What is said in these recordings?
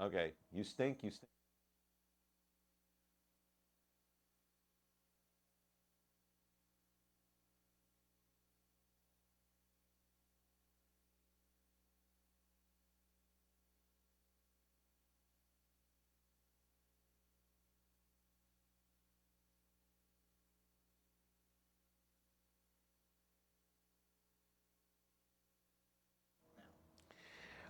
Okay, you stink, you stink.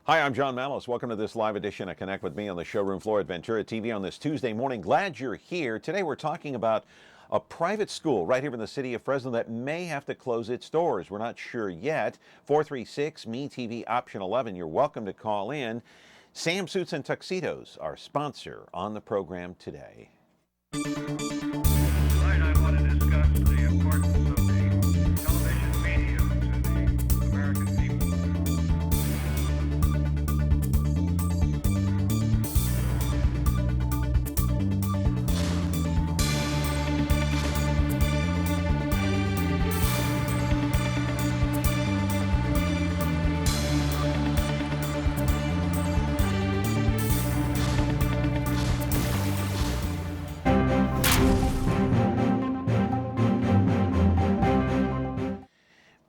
Hi, I'm John Malice. Welcome to this live edition of Connect with Me on the showroom floor at Ventura TV on this Tuesday morning. Glad you're here. Today we're talking about a private school right here in the city of Fresno that may have to close its doors. We're not sure yet. 436 Me TV option 11. You're welcome to call in. Sam Suits and Tuxedos, our sponsor on the program today. Tonight I want to discuss the importance of the television medium to the American people.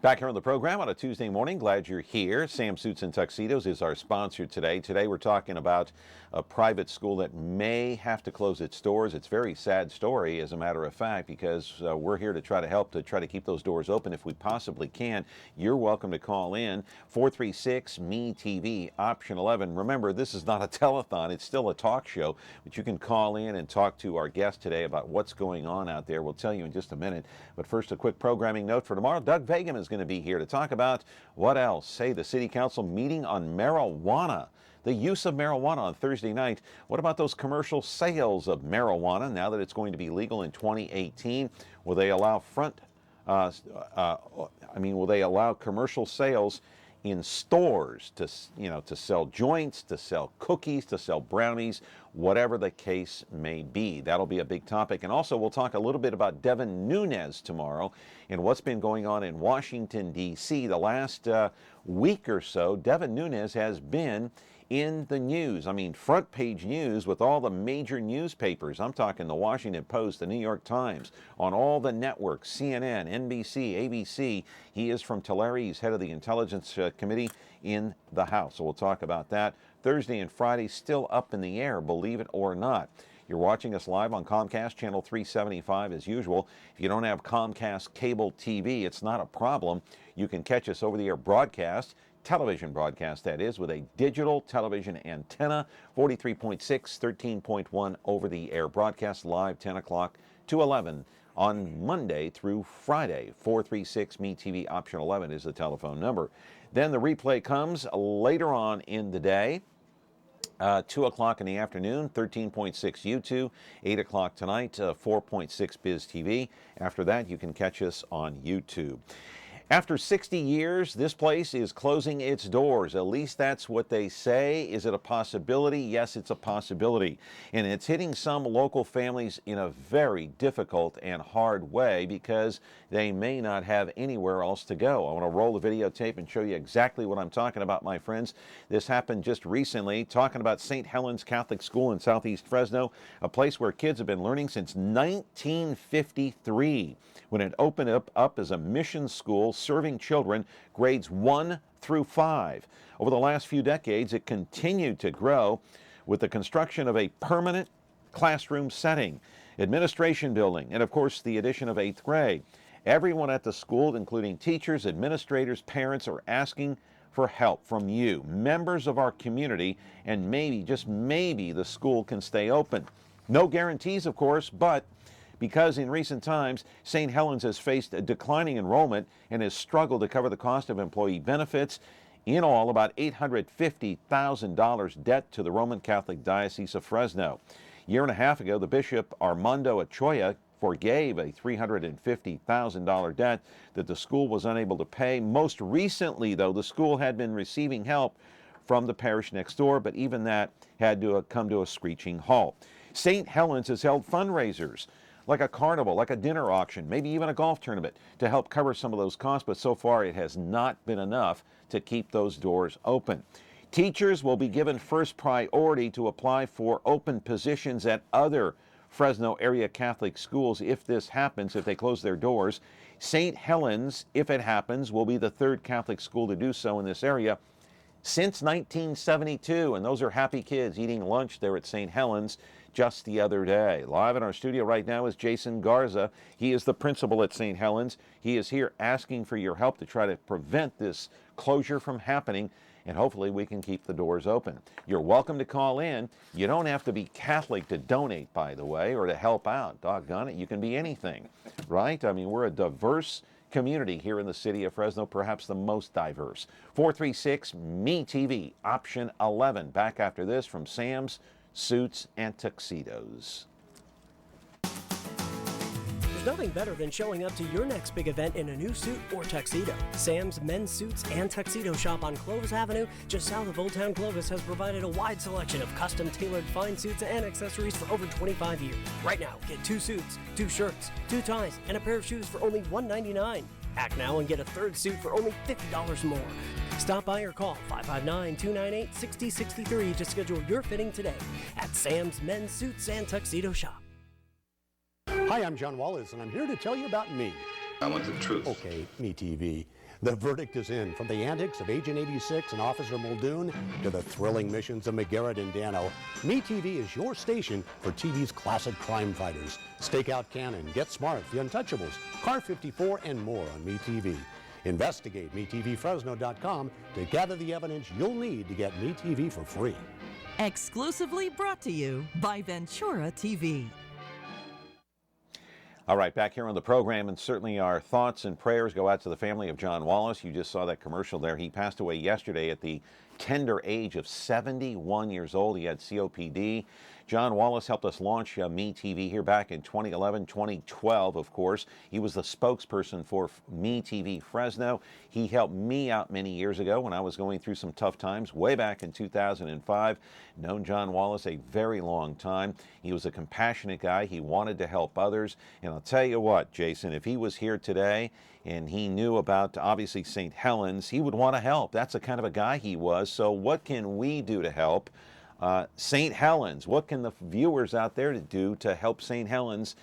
Back here on the program on a Tuesday morning. Glad you're here. Sam Suits and Tuxedos is our sponsor today. Today we're talking about a private school that may have to close its doors. It's a very sad story, as a matter of fact, because we're here to try to help to try to keep those doors open if we possibly can. You're welcome to call in. 436 Me TV option 11. Remember, this is not a telethon. It's still a talk show, but you can call in and talk to our guest today about what's going on out there. We'll tell you in just a minute. But first, a quick programming note for tomorrow. Doug Vagan is going to be here to talk about what else? Say the City Council meeting on marijuana. The use of marijuana on Thursday night. What about those commercial sales of marijuana now that it's going to be legal in 2018? Will they allow will they allow commercial sales in stores to, to sell joints, to sell cookies, to sell brownies, whatever the case may be? That'll be a big topic. And also we'll talk a little bit about Devin Nunes tomorrow and what's been going on in Washington, D.C. The last week or so. Devin Nunes has been in the news. I mean, front page news with all the major newspapers. I'm talking the Washington Post, the New York Times, on all the networks, CNN, NBC, ABC. He is from Tulare. He's head of the Intelligence Committee in the House. So we'll talk about that. Thursday and Friday still up in the air, believe it or not. You're watching us live on Comcast Channel 375 as usual. If you don't have Comcast cable TV, it's not a problem. You can catch us over the air broadcast, television broadcast that is, with a digital television antenna, 43.6, 13.1 over the air broadcast live 10 o'clock to 11 on Monday through Friday. 436 Me TV option 11 is the telephone number. Then the replay comes later on in the day. 2 o'clock in the afternoon, 13.6 YouTube, 8 o'clock tonight, 4.6 Biz TV. After that, you can catch us on YouTube. After 60 years, this place is closing its doors. At least that's what they say. Is it a possibility? Yes, it's a possibility. And it's hitting some local families in a very difficult and hard way because they may not have anywhere else to go. I want to roll the videotape and show you exactly what I'm talking about, my friends. This happened just recently, talking about St. Helen's Catholic School in Southeast Fresno, a place where kids have been learning since 1953, when it opened up as a mission school serving children grades 1 through 5. Over the last few decades, it continued to grow with the construction of a permanent classroom setting, administration building, and of course the addition of 8th grade. Everyone at the school, including teachers, administrators, parents, are asking for help from you, members of our community, and maybe, just maybe, the school can stay open. No guarantees, of course, but because in recent times, St. Helens has faced a declining enrollment and has struggled to cover the cost of employee benefits. In all, about $850,000 debt to the Roman Catholic Diocese of Fresno. A year and a half ago, the Bishop Armando Ochoa forgave a $350,000 debt that the school was unable to pay. Most recently, though, the school had been receiving help from the parish next door, but even that had to come to a screeching halt. St. Helens has held fundraisers like a carnival, like a dinner auction, maybe even a golf tournament to help cover some of those costs, but so far it has not been enough to keep those doors open. Teachers will be given first priority to apply for open positions at other Fresno area Catholic schools if this happens, if they close their doors. St. Helens, if it happens, will be the third Catholic school to do so in this area since 1972, and those are happy kids eating lunch there at St. Helens just the other day. Live in our studio right now is Jason Garza. He is the principal at St. Helens. He is here asking for your help to try to prevent this closure from happening, and hopefully we can keep the doors open. You're welcome to call in. You don't have to be Catholic to donate, by the way, or to help out. Doggone it, you can be anything, right? I mean, we're a diverse community here in the city of Fresno, perhaps the most diverse. 436-ME-TV, option 11. Back after this from Sam's Suits and Tuxedos. There's nothing better than showing up to your next big event in a new suit or tuxedo. Sam's Men's Suits and Tuxedo Shop on Clovis Avenue, just south of Old Town Clovis, has provided a wide selection of custom-tailored fine suits and accessories for over 25 years. Right now, get 2 suits, 2 shirts, 2 ties, and a pair of shoes for only $199. Act now and get a third suit for only $50 more. Stop by or call 559-298-6063 to schedule your fitting today at Sam's Men's Suits and Tuxedo Shop. Hi, I'm John Wallace, and I'm here to tell you about me. I want the truth. Okay, Me TV. The verdict is in. From the antics of Agent 86 and Officer Muldoon to the thrilling missions of McGarrett and Dano, Me TV is your station for TV's classic crime fighters. Stakeout Cannon, Get Smart, The Untouchables, Car 54, and more on Me TV. Investigate MeTVFresno.com to gather the evidence you'll need to get Me TV for free. Exclusively brought to you by Ventura TV. All right, back here on the program, and certainly our thoughts and prayers go out to the family of John Wallace. You just saw that commercial there. He passed away yesterday at the tender age of 71 years old. He had COPD. John Wallace helped us launch Me TV here back in 2011, 2012, of course. He was the spokesperson for Me TV Fresno. He helped me out many years ago when I was going through some tough times, way back in 2005. Known John Wallace a very long time. He was a compassionate guy. He wanted to help others. And I'll tell you what, Jason, if he was here today and he knew about, obviously, St. Helens, he would want to help. That's the kind of a guy he was. So what can we do to help? St. Helens, what can the viewers out there do to help St. Helens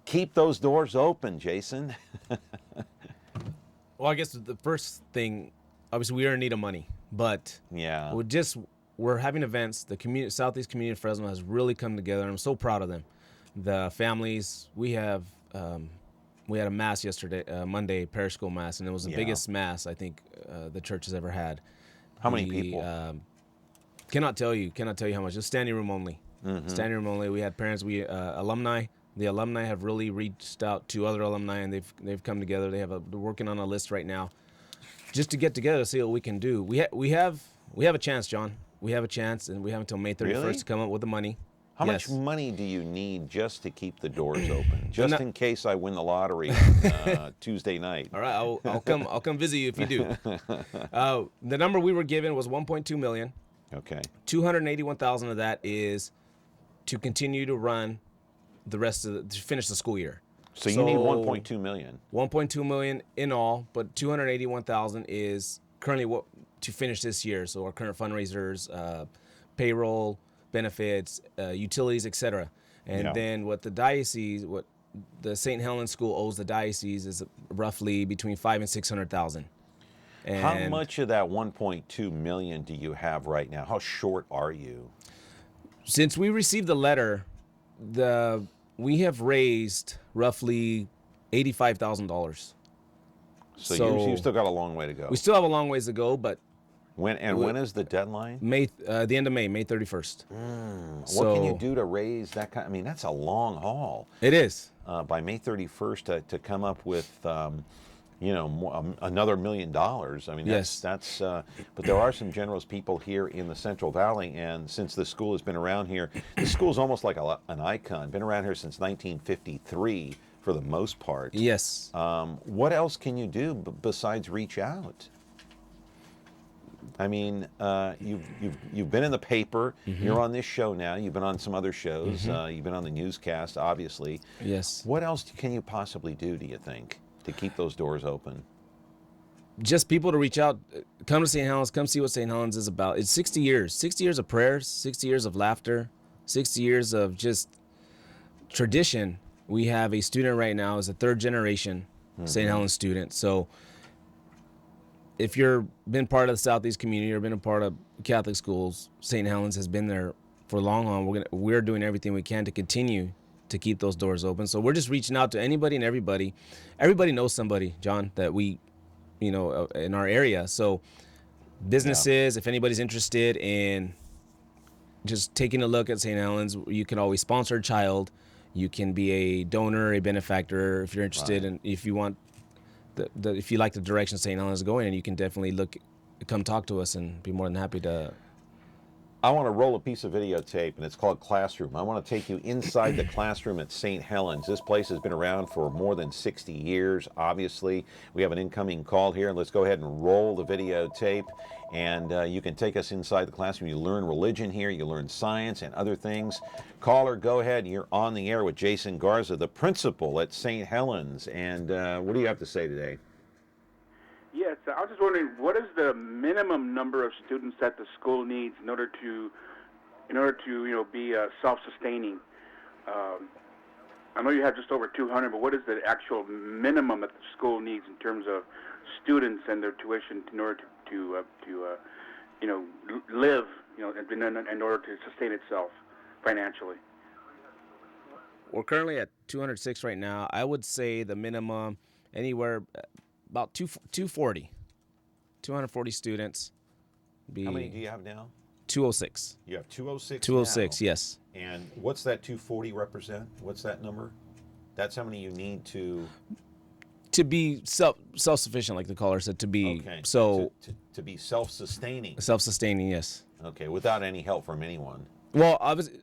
keep those doors open, Jason? Well, I guess the first thing, obviously, we are in need of money, but yeah, we're having events. The Southeast Community of Fresno has really come together, and I'm so proud of them. The families, we had a mass yesterday, Monday, parish school mass, and it was the biggest mass I think the church has ever had. How many people? Cannot tell you how much. Just standing room only. Mm-hmm. Standing room only. We had parents. Alumni. The alumni have really reached out to other alumni, and they've come together. They're working on a list right now, just to get together to see what we can do. We have a chance, John. We have a chance, and we have until May 31st Really? to come up with the money. How Yes. much money do you need just to keep the doors open? Just in case I win the lottery Tuesday night. All right, I'll come visit you if you do. The number we were given was $1.2 million. Okay. $281,000 of that is to continue to run the rest of to finish the school year. So you need 1.2 million. 1.2 million in all, but 281,000 is currently what to finish this year. So our current fundraisers, payroll, benefits, utilities, etc. And then what the St. Helens School owes the diocese is roughly between $500,000 and $600,000. How much of that 1.2 million do you have right now? How short are you? Since we received the letter, we have raised roughly $85,000. So you've still got a long way to go. We still have a long ways to go, but when is the deadline? The end of May 31st. What can you do to raise that kind? I mean, that's a long haul. It is. By May 31st to come up with another $1 million. I mean, that's but there are some generous people here in the Central Valley, and since the school has been around here, the school's almost like an icon. Been around here since 1953 for the most part. Yes. What else can you do besides reach out? I mean, you've been in the paper. Mm-hmm. You're on this show now. You've been on some other shows. Mm-hmm. You've been on the newscast, obviously. Yes. What else can you possibly do, do you think, to keep those doors open? just people to reach out, come to St. Helens, come see what St. Helens is about. It's 60 years of prayers, 60 years of laughter, 60 years of just tradition. We have a student right now is a third generation St. Helens student. So if you're been part of the Southeast community or been a part of Catholic schools, St. Helens has been there for long on. We're doing everything we can to continue to keep those doors open. So we're just reaching out to anybody and everybody. Everybody knows somebody, John, that we, in our area. So businesses, if anybody's interested in just taking a look at St. Helens, you can always sponsor a child. You can be a donor, a benefactor, if you're interested, and if you want, if you like the direction St. Helens is going, and you can definitely come talk to us, and be more than happy to. I want to roll a piece of videotape, and it's called Classroom. I want to take you inside the classroom at St. Helens. This place has been around for more than 60 years, obviously. We have an incoming call here. Let's go ahead and roll the videotape, and you can take us inside the classroom. You learn religion here. You learn science and other things. Caller, go ahead. You're on the air with Jason Garza, the principal at St. Helens. And what do you have to say today? Yes, I was just wondering, what is the minimum number of students that the school needs in order to be self-sustaining? I know you have just over 200, but what is the actual minimum that the school needs in terms of students and their tuition in order to live, in order to sustain itself financially? We're currently at 206 right now. I would say the minimum anywhere about 240 students. How many do you have now? 206. You have 206 206, now. yes. And what's that 240 represent? What's that number? That's how many you need to be self-sufficient, like the caller said, to be to be self-sustaining. Self-sustaining, yes. Okay, without any help from anyone. Well, obviously,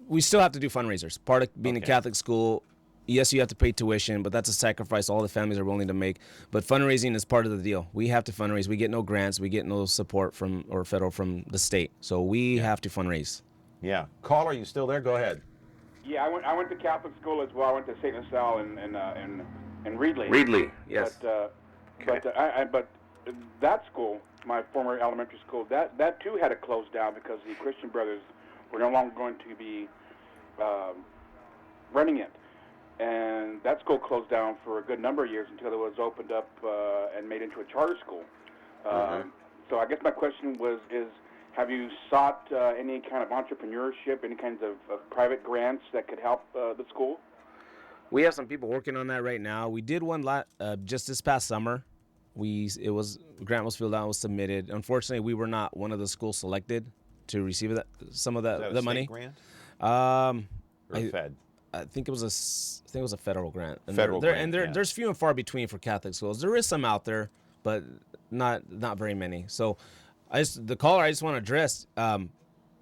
we still have to do fundraisers. Part of being a Catholic school, yes, you have to pay tuition, but that's a sacrifice all the families are willing to make. But fundraising is part of the deal. We have to fundraise. We get no grants. We get no support from the state. So we have to fundraise. Yeah. Caller, are you still there? Go ahead. Yeah, I went to Catholic school as well. I went to St. LaSalle in Reedley. Reedley, yes. But that school, my former elementary school, that too had to close down because the Christian Brothers were no longer going to be running it. And that school closed down for a good number of years until it was opened up and made into a charter school. So I guess my question is, have you sought any kind of entrepreneurship, any kinds of private grants that could help the school? We have some people working on that right now. We did one just this past summer. The grant was filled out, was submitted. Unfortunately, we were not one of the schools selected to receive some of the money. Grant? Or Fed? I think it was a federal grant. And Federal grant, there's few and far between for Catholic schools. There is some out there, but not very many. So, I just want to address.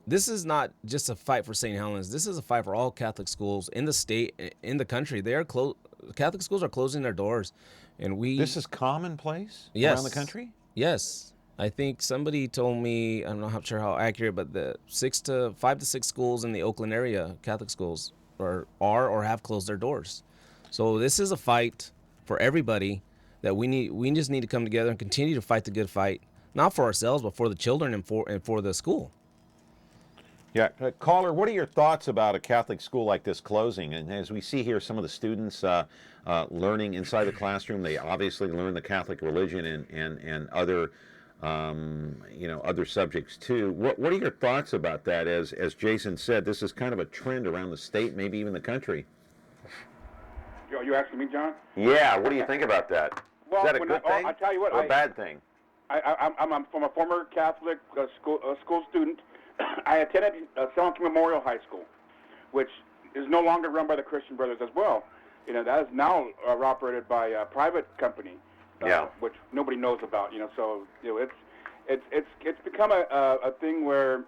This is not just a fight for St. Helens. This is a fight for all Catholic schools in the state, in the country. Catholic schools are closing their doors, and This is commonplace around the country. Yes, I think somebody told me. I'm not sure how accurate, but the 5 to 6 schools in the Oakland area, Catholic schools, are or have closed their doors. So this is a fight for everybody that we just need to come together and continue to fight the good fight, not for ourselves, but for the children and for the school. Yeah, caller, what are your thoughts about a Catholic school like this closing? And as we see here, some of the students learning inside the classroom, they obviously learn the Catholic religion and other other subjects too. What are your thoughts about that? As Jason said, this is kind of a trend around the state, maybe even the country. You asking me, John? Yeah. What do you think about that? Well, is that a good thing? I tell you what, or a bad thing? I'm from a former Catholic school student. I attended San Joaquin Memorial High School, which is no longer run by the Christian Brothers as well. That is now operated by a private company. Which nobody knows about, So it's become a thing where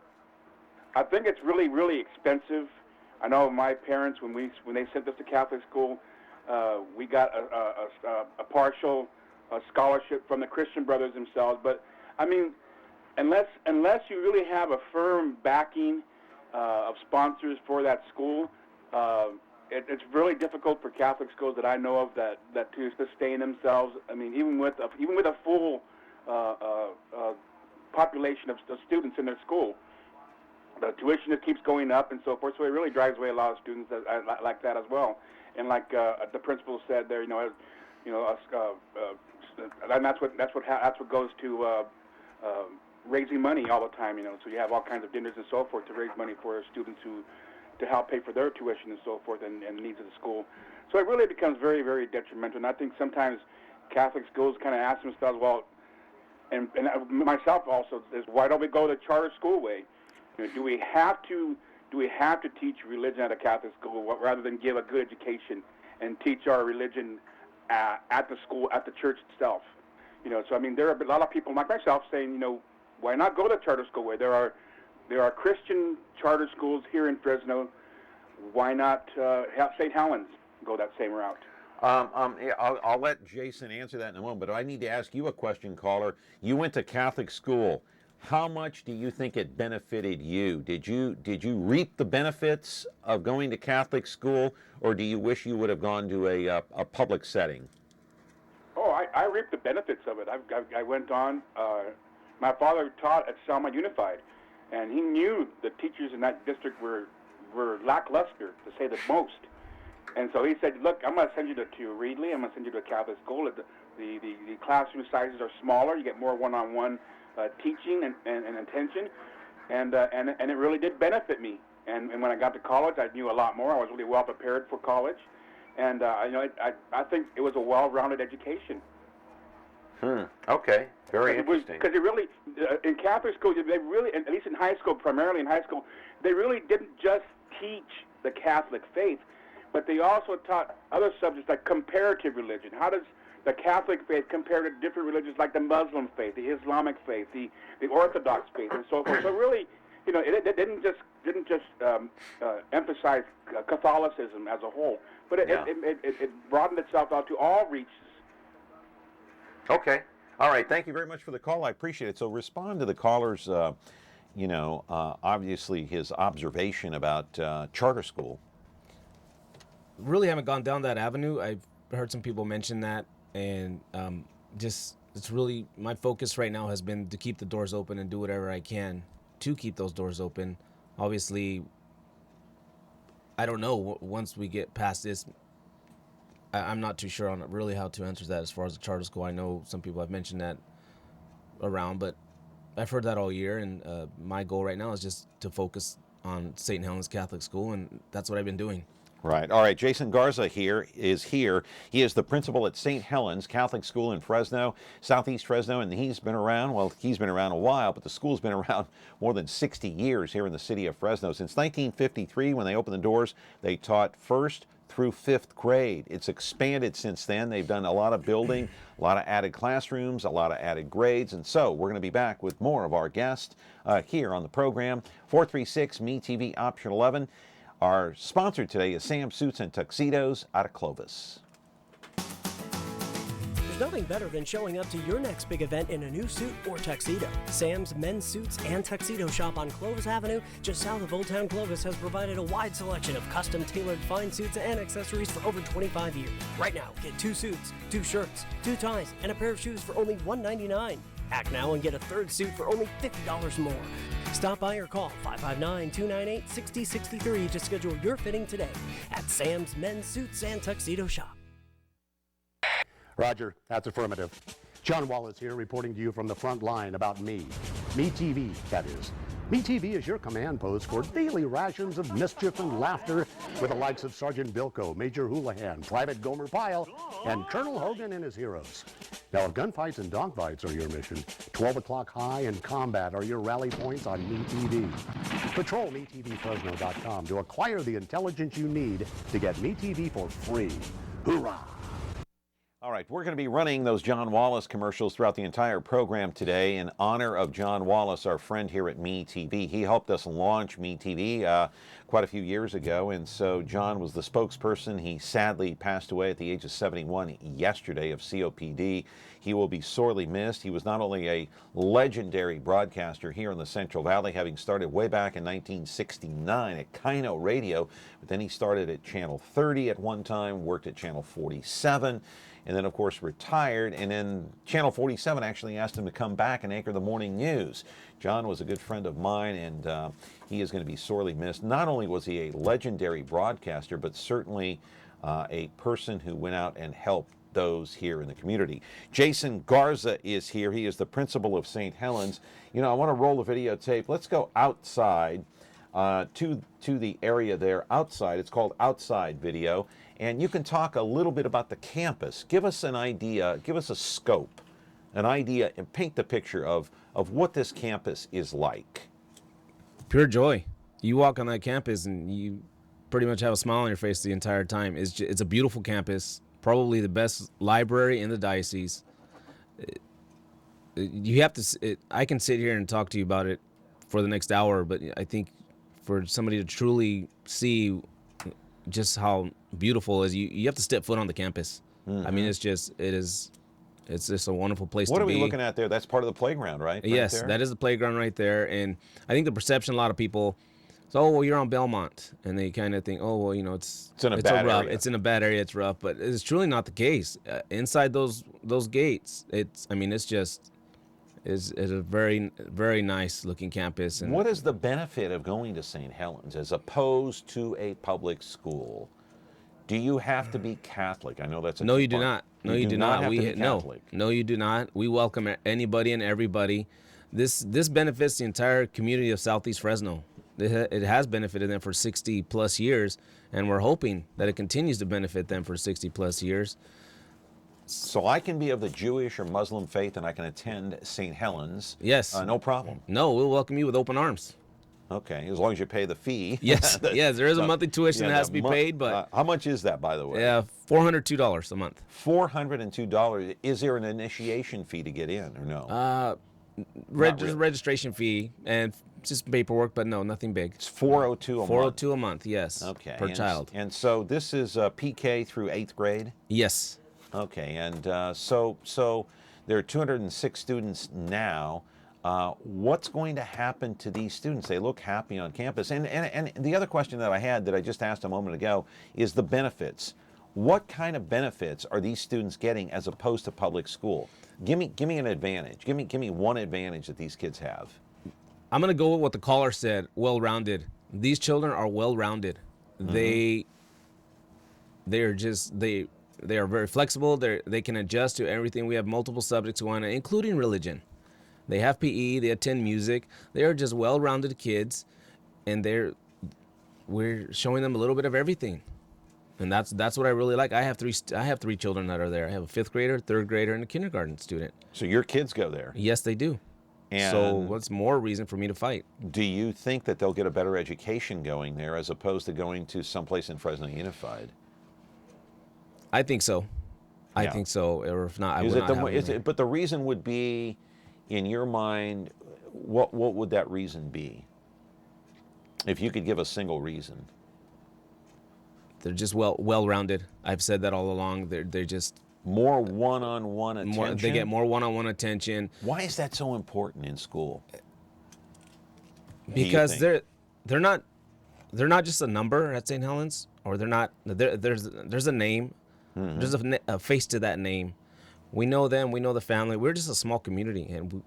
I think it's really, really expensive. I know my parents, when they sent us to Catholic school, we got a partial scholarship from the Christian Brothers themselves. But I mean, unless you really have a firm backing of sponsors for that school, it's really difficult for Catholic schools that I know of that to sustain themselves. I mean, even with a full population of students in their school, the tuition just keeps going up and so forth. So it really drives away a lot of students like that as well. And like the principal said there, and that's what goes to raising money all the time. So you have all kinds of dinners and so forth to raise money for students to help pay for their tuition and so forth and the needs of the school. So it really becomes very, very detrimental. And I think sometimes Catholic schools kind of ask themselves, well, and myself also, is why don't we go the charter school way? Do we have to teach religion at a Catholic school rather than give a good education and teach our religion at the school, at the church itself? So I mean, there are a lot of people like myself saying, why not go the charter school way? There are Christian charter schools here in Fresno. Why not have St. Helens go that same route? Yeah, I'll let Jason answer that in a moment, but I need to ask you a question, caller. You went to Catholic school. How much do you think it benefited you? Did you reap the benefits of going to Catholic school, or do you wish you would have gone to a public setting? Oh, I reaped the benefits of it. I went on. My father taught at Selma Unified, and he knew the teachers in that district were lackluster, to say the most. And so he said, look, I'm going to send you to Reedley. I'm going to send you to a Catholic school. The classroom sizes are smaller. You get more one-on-one teaching and attention, and it really did benefit me. And when I got to college, I knew a lot more. I was really well prepared for college, and I think it was a well-rounded education. Okay. Very interesting. Because it really, in Catholic school, they really, at least in high school, primarily in high school, they really didn't just teach the Catholic faith, but they also taught other subjects like comparative religion. How does the Catholic faith compare to different religions like the Muslim faith, the Islamic faith, the Orthodox faith, and so forth? So really, it didn't just emphasize Catholicism as a whole, but it broadened itself out to all reaches. Okay. All right. Thank you very much for the call. I appreciate it. So respond to the caller's, obviously his observation about charter school. Really haven't gone down that avenue. I've heard some people mention that, and it's really, my focus right now has been to keep the doors open and do whatever I can to keep those doors open. Obviously, I don't know, once we get past this, I'm not too sure on really how to answer that as far as the charter school. I know some people have mentioned that around, but I've heard that all year, and my goal right now is just to focus on St. Helen's Catholic School, and that's what I've been doing. Right. All right. Jason Garza is here. He is the principal at St. Helen's Catholic School in Fresno, Southeast Fresno, and he's been around a while, but the school's been around more than 60 years here in the city of Fresno. Since 1953, when they opened the doors, they taught first through fifth grade. It's expanded since then. They've done a lot of building, a lot of added classrooms, a lot of added grades, and so we're going to be back with more of our guests here on the program. 436-MeTV Option 11. Our sponsor today is Sam Suits and Tuxedos out of Clovis. There's nothing better than showing up to your next big event in a new suit or tuxedo. Sam's Men's Suits and Tuxedo Shop on Clovis Avenue, just south of Old Town Clovis, has provided a wide selection of custom-tailored fine suits and accessories for over 25 years. Right now, get 2 suits, 2 shirts, 2 ties, and a pair of shoes for only $199. Act now and get a third suit for only $50 more. Stop by or call 559-298-6063 to schedule your fitting today at Sam's Men's Suits and Tuxedo Shop. Roger, that's affirmative. John Wallace here reporting to you from the front line about MeTV, that is. MeTV is your command post for daily rations of mischief and laughter with the likes of Sergeant Bilko, Major Houlihan, Private Gomer Pyle, and Colonel Hogan and his heroes. Now, if gunfights and dogfights are your mission, 12 o'clock high and combat are your rally points on MeTV. Patrol MeTVFresno.com to acquire the intelligence you need to get MeTV for free. Hoorah! All right, we're going to be running those John Wallace commercials throughout the entire program today in honor of John Wallace, our friend here at Me TV. He helped us launch Me TV quite a few years ago, and so John was the spokesperson. He sadly passed away at the age of 71 yesterday of COPD. He will be sorely missed. He was not only a legendary broadcaster here in the Central Valley, having started way back in 1969 at Kino Radio, but then he started at Channel 30 at one time, worked at Channel 47, and then, of course, retired. And then Channel 47 actually asked him to come back and anchor the morning news. John was a good friend of mine, and he is going to be sorely missed. Not only was he a legendary broadcaster, but certainly a person who went out and helped those here in the community. Jason Garza is here. He is the principal of St. Helens. You know, I want to roll the videotape. Let's go outside to the area there outside. It's called Outside Video. And you can talk a little bit about the campus. Give us an idea, give us a scope, an idea, and paint the picture of what this campus is like. Pure joy. You walk on that campus and you pretty much have a smile on your face the entire time. It's a beautiful campus, probably the best library in the diocese. You have to. I can sit here and talk to you about it for the next hour, but I think for somebody to truly see just how beautiful it is, you have to step foot on the campus. I mean, it's just a wonderful place to be. What are we looking at there? That's part of the playground, right? Yes, that is the playground right there. And I think the perception, a lot of people, oh, well, you're on Belmont, and they kind of think, oh, well, you know, it's in a bad rough. area. It's in a bad area. It's rough, but it's truly not the case. Inside those gates, it's a very, very nice looking campus. And what is the benefit of going to St. Helens as opposed to a public school? Do you have to be Catholic? I know that's a No, you do two-part. not. No, you do not. Have to be No, Catholic. no, you do not. We welcome anybody and everybody. This benefits the entire community of Southeast Fresno. It has benefited them for 60 plus years, and we're hoping that it continues to benefit them for 60 plus years. So I can be of the Jewish or Muslim faith and I can attend St. Helens. Yes. No problem. No, we'll welcome you with open arms. Okay, as long as you pay the fee. Yes, yes, there is a monthly tuition that has to be paid, but how much is that, by the way? yeah, $402 a month. $402. Is there an initiation fee to get in, or no? Really. Registration fee and just paperwork, but no, nothing big. It's $402 a month. $402 a month, yes. Okay. Per child. And so this is PK through 8th grade. Yes. Okay, and so there are 206 students now. What's going to happen to these students? They look happy on campus. And the other question that I had that I just asked a moment ago is the benefits. What kind of benefits are these students getting as opposed to public school? Give me an advantage. Give me one advantage that these kids have. I'm going to go with what the caller said, well-rounded. These children are well-rounded. Mm-hmm. They are very flexible. They can adjust to everything. We have multiple subjects on it, including religion. They have PE. They attend music. They are just well-rounded kids, and we're showing them a little bit of everything, and that's what I really like. I have three children that are there. I have a 5th grader, 3rd grader, and a kindergarten student. So your kids go there? Yes, they do. And so what's more reason for me to fight? Do you think that they'll get a better education going there as opposed to going to someplace in Fresno Unified? I think so. I Yeah. think so. Or if not, I would not have any. But the reason would be, in your mind, what would that reason be? If you could give a single reason. They're just well-rounded. I've said that all along. They're just more one-on-one attention. They get more one-on-one attention. Why is that so important in school? Because they're not just a number at St. Helens, or they're not. There's a name. Mm-hmm. There's a face to that name. We know them. We know the family. We're just a small community, and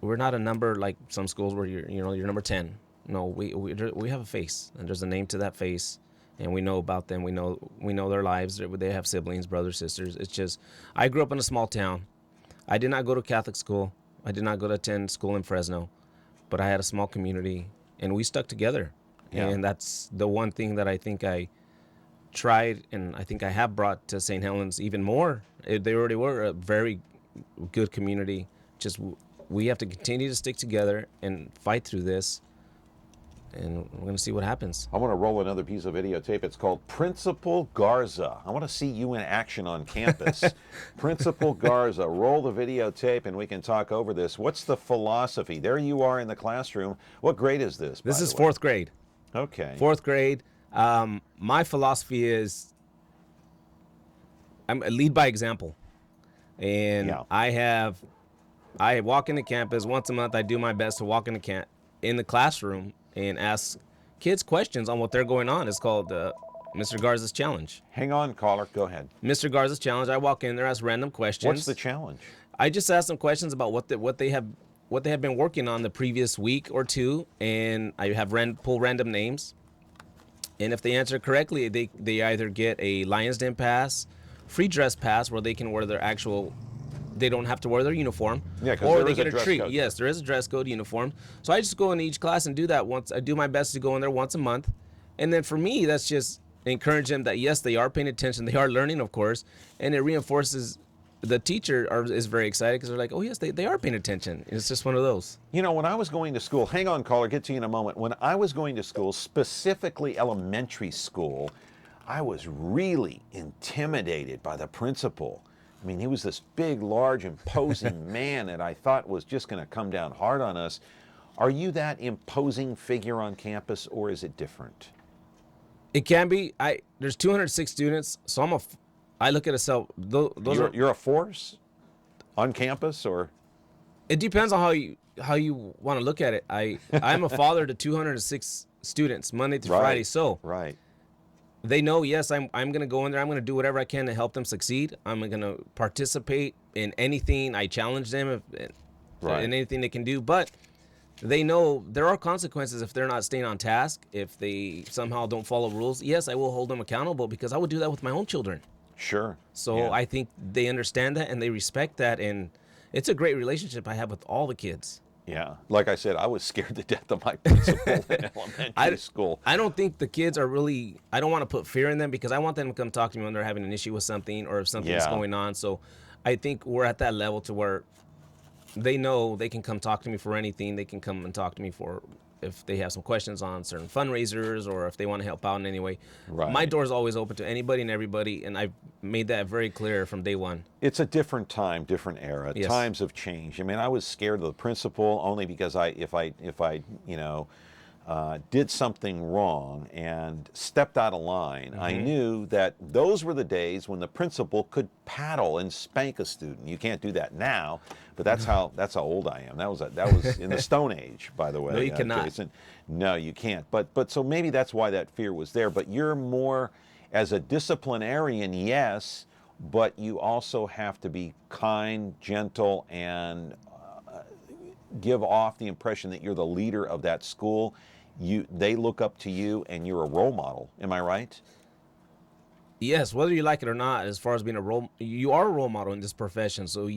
we're not a number like some schools where you're number 10. No, we have a face, and there's a name to that face, and we know about them. We know their lives. They have siblings, brothers, sisters. It's just, I grew up in a small town. I did not go to Catholic school. I did not go to attend school in Fresno, but I had a small community, and we stuck together. Yeah. And that's the one thing that I think I tried, and I think I have brought to St. Helens even more. They already were a very good community. Just we have to continue to stick together and fight through this. and we're going to see what happens. I want to roll another piece of videotape. It's called Principal Garza. I want to see you in action on campus. Principal Garza, roll the videotape and we can talk over this. What's the philosophy? There you are in the classroom. What grade is this? This is by the way? 4th grade. Okay. 4th grade. My philosophy is I'm a lead by example. And Yeah. I walk into campus once a month. I do my best to walk in the classroom and ask kids questions on what they're going on. It's called Mr. Garza's Challenge. Hang on, caller. Go ahead. Mr. Garza's Challenge. I walk in there, ask random questions. What's the challenge? I just ask them questions about what they have been working on the previous week or two, and I have pull random names. And if they answer correctly, they either get a Lions Den pass, free dress pass where they can wear they don't have to wear their uniform. Yeah, 'cause or there they is a get a dress treat. code. Yes, there is a dress code uniform. So I just go into each class and do that once. I do my best to go in there once a month. And then for me, that's just encourage them that yes, they are paying attention. They are learning, of course. And it reinforces the teacher is very excited because they're like, oh yes, they are paying attention. It's just one of those. You know, when I was going to school, hang on, caller, get to you in a moment. When I was going to school, specifically elementary school, I was really intimidated by the principal. I mean, he was this big, large, imposing man that I thought was just going to come down hard on us. Are you that imposing figure on campus, or is it different? It can be. There's 206 students, so I look at a cell. You're a force on campus, or? It depends on how you want to look at it. I'm a father to 206 students Monday through Friday, so right. They know, yes, I'm going to go in there. I'm going to do whatever I can to help them succeed. I'm going to participate in anything. I challenge them in anything they can do. But they know there are consequences if they're not staying on task, if they somehow don't follow rules. Yes, I will hold them accountable because I would do that with my own children. Sure. So yeah. I think they understand that and they respect that. And it's a great relationship I have with all the kids. Yeah. Like I said, I was scared to death of my principal in elementary school. I don't think the kids are really, I don't want to put fear in them because I want them to come talk to me when they're having an issue with something or if something's going on. So I think we're at that level to where they know they can come talk to me for anything. They can come and talk to me for if they have some questions on certain fundraisers or if they want to help out in any way. Right. My door is always open to anybody and everybody, and I've made that very clear from day one. It's a different time, different era. Yes. Times have changed. I mean, I was scared of the principal only because if I did something wrong and stepped out of line, I knew that those were the days when the principal could paddle and spank a student. You can't do that now, but that's how old I am. That was in the Stone Age, by the way. No, you cannot. Jason. No, you can't. But so maybe that's why that fear was there. But you're more as a disciplinarian, yes, but you also have to be kind, gentle, and give off the impression that you're the leader of that school. They look up to you and you're a role model. Am I right? Yes, whether you like it or not, as far as being you are a role model in this profession. So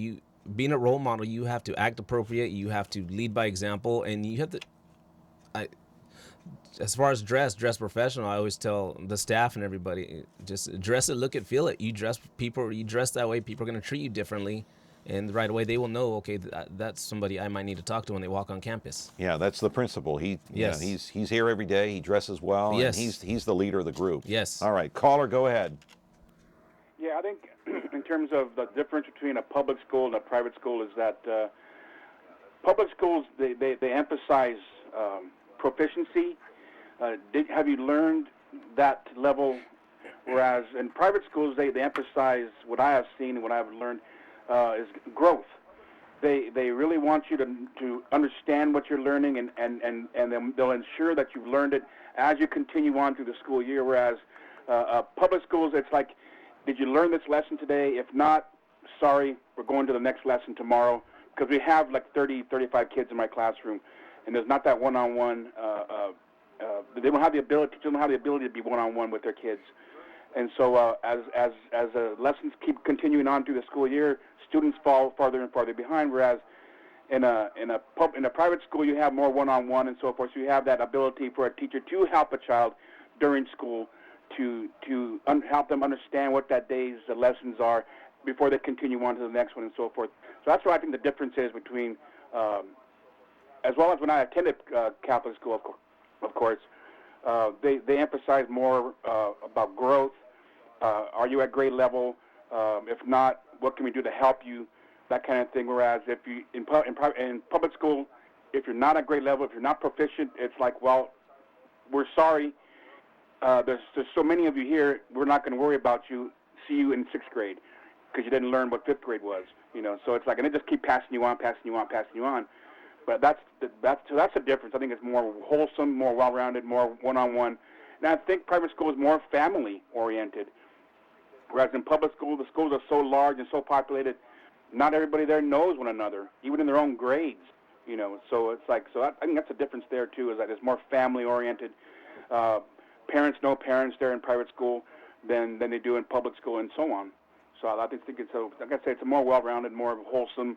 being a role model, you have to act appropriate, you have to lead by example, and you have to, as far as dress professional, I always tell the staff and everybody, just dress it, look it, feel it. You dress that way, people are going to treat you differently. And right away, they will know, okay, that's somebody I might need to talk to when they walk on campus. Yeah, that's the principal. He's here every day. He dresses well. Yes. And he's the leader of the group. Yes. All right, caller, go ahead. Yeah, I think in terms of the difference between a public school and a private school is that public schools, they emphasize proficiency. Have you learned that level? Whereas in private schools, they emphasize what I have seen and what I have learned is growth. They really want you to understand what you're learning and they'll ensure that you've learned it as you continue on through the school year. Whereas public schools, it's like, did you learn this lesson today? If not, sorry, we're going to the next lesson tomorrow. Because we have like 30, 35 kids in my classroom, and there's not that one-on-one. They don't have the ability to be one-on-one with their kids. And so as the lessons keep continuing on through the school year, students fall farther and farther behind. Whereas in a private school, you have more one-on-one and so forth. So you have that ability for a teacher to help a child during school to help them understand what that day's lessons are before they continue on to the next one and so forth. So that's what I think the difference is between, as well as when I attended Catholic school, of course. of course. They emphasize more about growth. Are you at grade level? If not, what can we do to help you? That kind of thing. Whereas if you in public school, if you're not at grade level, if you're not proficient, it's like, well, we're sorry. There's so many of you here. We're not going to worry about you. See you in 6th grade because you didn't learn what 5th grade was. So it's like, and they just keep passing you on. But that's the difference. I think it's more wholesome, more well-rounded, more one-on-one. And I think private school is more family-oriented. Whereas in public school, the schools are so large and so populated, not everybody there knows one another, even in their own grades. So it's like, I think that's the difference there too, is that it's more family-oriented. Parents know parents there in private school than they do in public school, and so on. So I think it's like I say, it's a more well-rounded, more wholesome,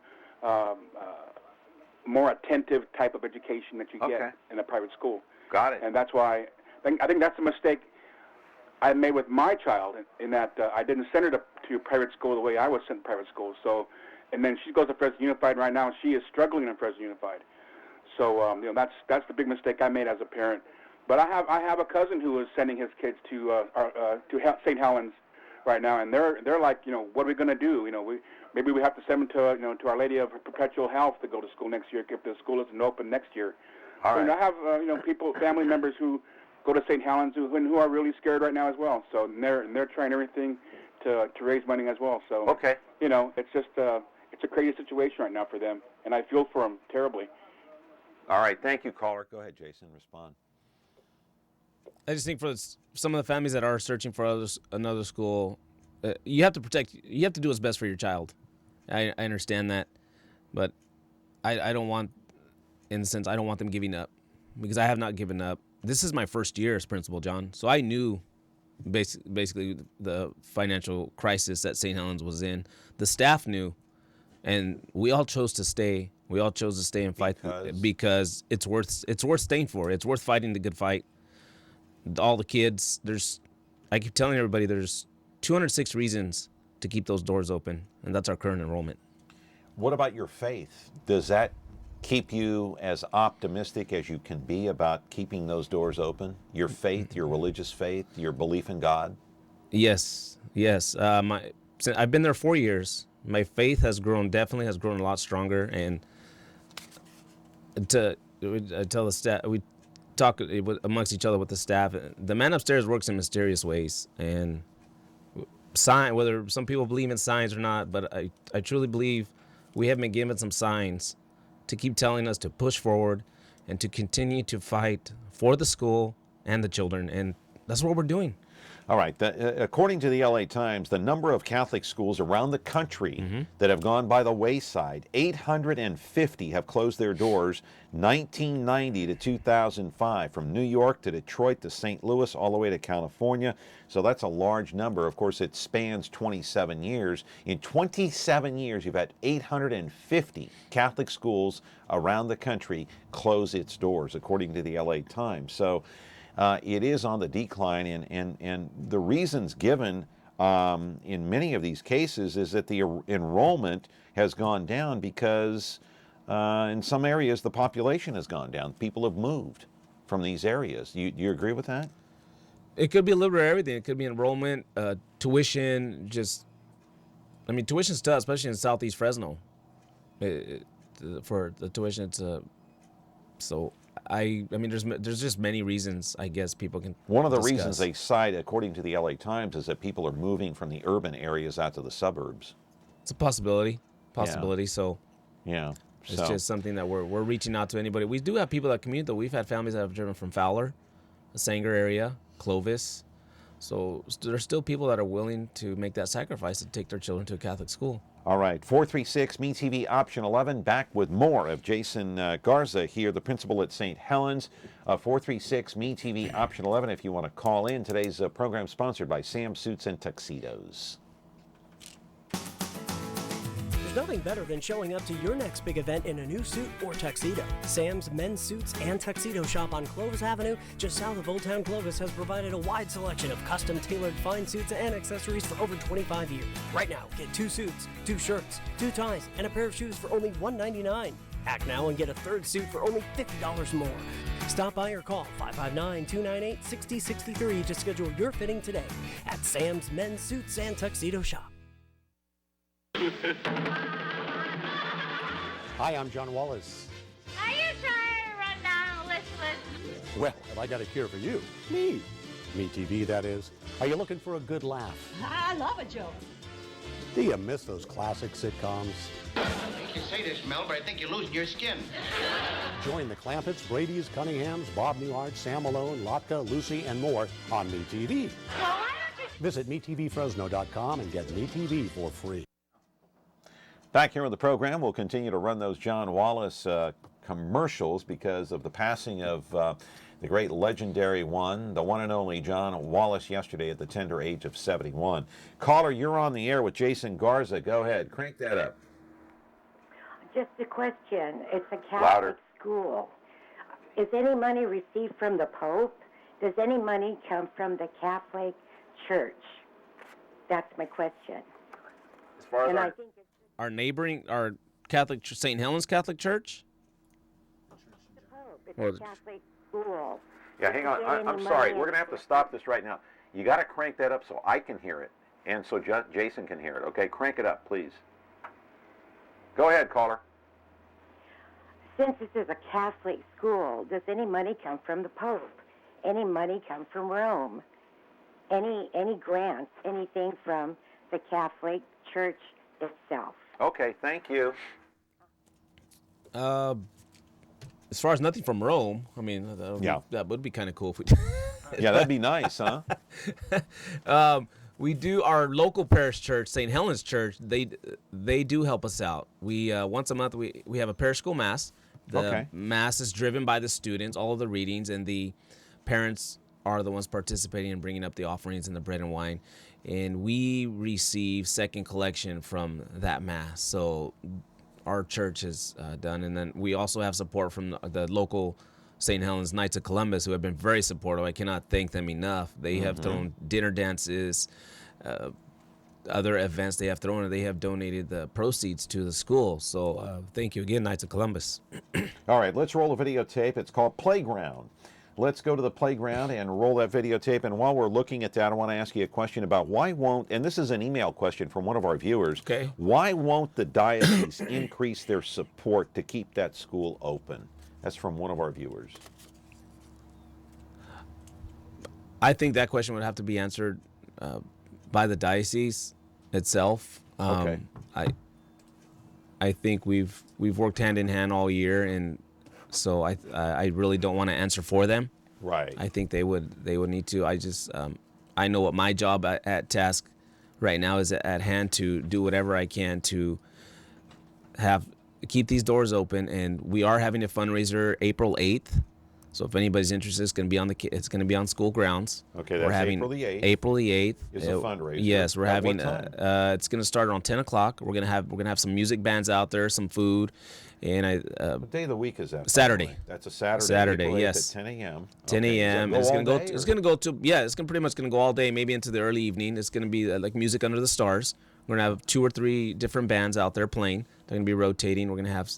more attentive type of education that you get in a private school. Got it. And that's why I think that's a mistake I made with my child in that I didn't send her to private school the way I was sent to private school. So, and then she goes to Fresno Unified right now, and she is struggling in Fresno Unified. So that's the big mistake I made as a parent. But I have a cousin who is sending his kids to St. Helens right now, and they're like, what are we going to do? Maybe we have to send them to to Our Lady of Perpetual Health to go to school next year if the school isn't open next year. All right. I have people, family members who go to St. Helens who are really scared right now as well. So they're trying everything to raise money as well. So Okay. It's just it's a crazy situation right now for them, and I feel for them terribly. All right. Thank you, caller. Go ahead, Jason. Respond. I just think for some of the families that are searching for another school, you have to do what's best for your child. I understand that, but I don't want, in a sense, I don't want them giving up, because I have not given up. This is my first year as principal, John, so I knew basically the financial crisis that St. Helens was in. The staff knew, and we all chose to stay. We all chose to stay and fight because it's worth staying for. It's worth fighting the good fight. All the kids, I keep telling everybody, there's 206 reasons to keep those doors open, and that's our current enrollment. What about your faith? Does that keep you as optimistic as you can be about keeping those doors open? Your faith, your religious faith, your belief in God? Yes. I've been there 4 years. My faith definitely has grown a lot stronger, and I tell the staff, we talk amongst each other with the staff. The man upstairs works in mysterious ways, and whether some people believe in signs or not, but I truly believe we have been given some signs to keep telling us to push forward and to continue to fight for the school and the children, and that's what we're doing. All right. According to the LA Times, the number of Catholic schools around the country that have gone by the wayside, 850 have closed their doors 1990 to 2005, from New York to Detroit to St. Louis, all the way to California. So that's a large number. Of course, it spans 27 years. In 27 years, you've had 850 Catholic schools around the country close its doors, according to the LA Times. So it is on the decline, and the reasons given in many of these cases is that the enrollment has gone down because in some areas the population has gone down. People have moved from these areas. Do you agree with that? It could be a little bit of everything. It could be enrollment, tuition, tuition's tough, especially in Southeast Fresno. For the tuition, there's just many reasons, I guess, people can One of the discuss. reasons they cite, according to the LA Times, is that people are moving from the urban areas out to the suburbs. It's a possibility. So Yeah. it's just something that we're reaching out to anybody. We do have people that commute, though. We've had families that have driven from Fowler, the Sanger area, Clovis. So there's still people that are willing to make that sacrifice to take their children to a Catholic school. All right, 436 MeTV option 11, back with more of Jason Garza here, the principal at St. Helens. 436 MeTV option 11 if you want to call in. Today's program sponsored by Sam Suits and Tuxedos. There's nothing better than showing up to your next big event in a new suit or tuxedo. Sam's Men's Suits and Tuxedo Shop on Clovis Avenue, just south of Old Town Clovis, has provided a wide selection of custom-tailored fine suits and accessories for over 25 years. Right now, get 2 suits, 2 shirts, 2 ties, and a pair of shoes for only $199. Act now and get a third suit for only $50 more. Stop by or call 559-298-6063 to schedule your fitting today at Sam's Men's Suits and Tuxedo Shop. Hi, I'm John Wallace. Are you trying to run down Elizabeth? Well, have I got a cure for you? Me. Me TV, that is. Are you looking for a good laugh? I love a joke. Do you miss those classic sitcoms? I think you say this, Mel, but I think you're losing your skin. Join the Clampetts, Brady's, Cunninghams, Bob Newhart, Sam Malone, Lotka, Lucy, and more on Me TV. Well, why don't you... Visit MeTVFresno.com and get Me TV for free. Back here on the program, we'll continue to run those John Wallace commercials because of the passing of the great legendary one, the one and only John Wallace, yesterday at the tender age of 71. Caller, you're on the air with Jason Garza. Go ahead. Crank that up. Just a question. It's a Catholic Louder. school. Is any money received from the Pope? Does any money come from the Catholic Church? That's my question. As far as And our, I think it's our neighboring, our Catholic, St. Helen's Catholic Church? the Pope. It's Or a the- Catholic school. Yeah, hang on. Is there any I'm money sorry. in- We're going to have to stop this right now. You got to crank that up so I can hear it and so Jason can hear it. Okay, crank it up, please. Go ahead, caller. Since this is a Catholic school, does any money come from the Pope? Any money come from Rome? Any grants? Anything from the Catholic Church itself? Okay, thank you. As far as nothing from Rome, I mean, that would be kind of cool if we Yeah, that'd be nice, huh? We do our local parish church, St. Helen's Church. They do help us out. We once a month we have a parish school mass. The Okay. mass is driven by the students, all of the readings, and the parents are the ones participating and bringing up the offerings and the bread and wine. And we receive second collection from that mass. So our church is done, and then we also have support from the local St. Helen's Knights of Columbus, who have been very supportive. I cannot thank them enough. They have thrown dinner dances, other events they have thrown, and they have donated the proceeds to the school. So thank you again, Knights of Columbus. All right, let's roll a videotape. It's called Playground. Let's go to the playground and roll that videotape. And while we're looking at that, I want to ask you a question about why won't, and this is an email question from one of our viewers, Okay. why won't the diocese increase their support to keep that school open? That's from one of our viewers. I think that question would have to be answered by the diocese itself. Okay. I think we've worked hand in hand all year, and so I really don't want to answer for them. Right. I think they would need to. I just I know what my job at task right now is at hand, to do whatever I can to keep these doors open. And we are having a fundraiser April 8th. So if anybody's interested, it's going to be on school grounds. Okay, that's April the 8th. April the 8th Is a fundraiser. Yes, we're At having. what time? It's going to start around 10 o'clock. We're gonna have some music bands out there, some food, and What day of the week is that? by the Saturday. way? That's a Saturday. Saturday, April 8th yes. At 10 a.m. 10 Okay. a.m. Does It's that gonna go go. all day, It's or- gonna go to. Yeah, it's pretty much gonna go all day, maybe into the early evening. It's gonna be like music under the stars. We're gonna have 2 or 3 different bands out there playing. They're gonna be rotating. We're gonna have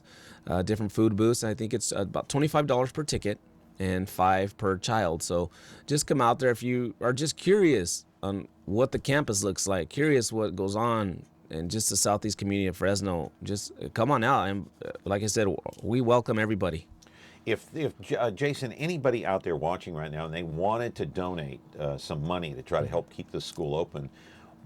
different food booths. I think it's about $25 per ticket and $5 per child. So just come out there if you are just curious on what the campus looks like, curious what goes on, and just the southeast community of Fresno. Just come on out, and like I said, we welcome everybody. If Jason, anybody out there watching right now and they wanted to donate some money to try to help keep the school open,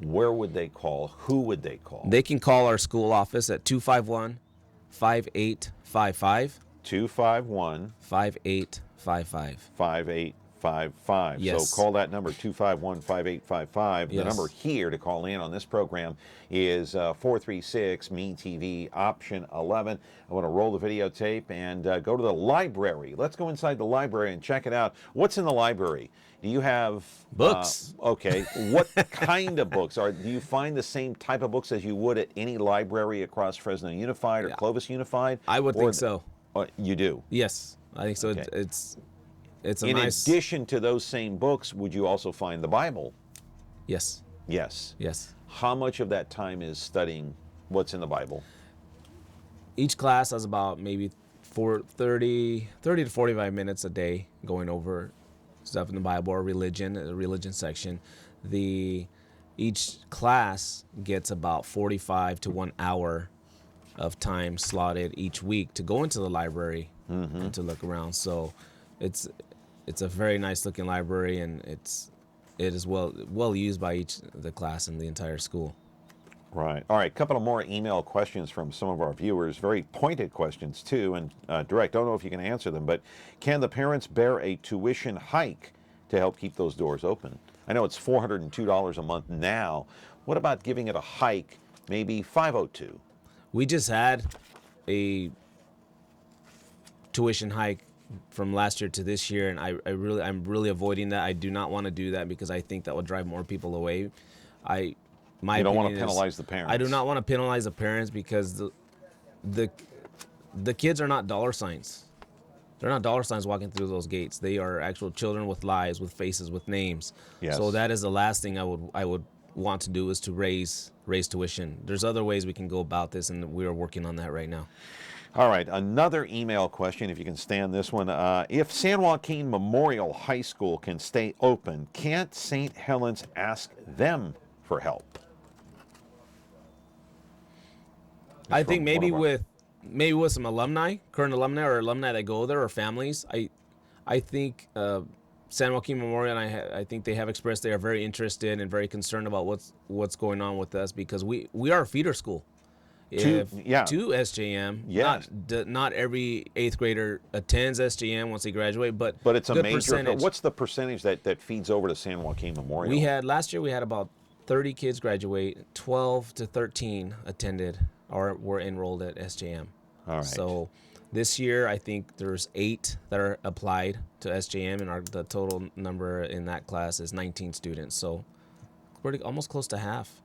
where would they call? Who would they call? They can call our school office at 251-5855. 251 5855. 5855. Yes. So call that number, 251-5855. The Yes. number here to call in on this program is 436-ME-TV, option 11. I want to roll the videotape and go to the library. Let's go inside the library and check it out. What's in the library? Do you have Books. Okay. What kind of books? Do you find the same type of books as you would at any library across Fresno Unified or Clovis Unified? I would Or think so. You do? Yes, I think so. Okay. It's a In nice. addition to those same books, would you also find the Bible? Yes. Yes. Yes. How much of that time is studying what's in the Bible? each class has about maybe 30 to 45 minutes a day going over stuff in the Bible or religion, the religion section. Each class gets about 45 to 1 hour of time slotted each week to go into the library and to look around. So it's a very nice looking library, and it is well used by the class in the entire school. Right. All right. A couple of more email questions from some of our viewers. Very pointed questions, too, and direct. Don't know if you can answer them, but can the parents bear a tuition hike to help keep those doors open? I know it's $402 a month now. What about giving it a hike, maybe $502? We just had a tuition hike from last year to this year, and I'm really avoiding that. I do not want to do that because I think that would drive more people away. You don't want to penalize the parents. I do not want to penalize the parents because the kids are not dollar signs. They're not dollar signs walking through those gates. They are actual children with lives, with faces, with names. Yes. So that is the last thing I would want to do, is to raise tuition. There's other ways we can go about this, and we are working on that right now. All right, another email question, if you can stand this one. If San Joaquin Memorial High School can stay open, can't St. Helens ask them for help? I think maybe with some alumni, current alumni or alumni that go there, or families. I think San Joaquin Memorial, and I think they have expressed they are very interested and very concerned about what's going on with us, because we are a feeder school to SJM. Yes. Not every 8th grader attends SJM once they graduate, but it's a good major percentage. What's the percentage that feeds over to San Joaquin Memorial? Last year we had about 30 kids graduate, 12 to 13 attended or were enrolled at SJM. All right. So this year, I think there's 8 that are applied to SJM, and the total number in that class is 19 students. So almost close to half.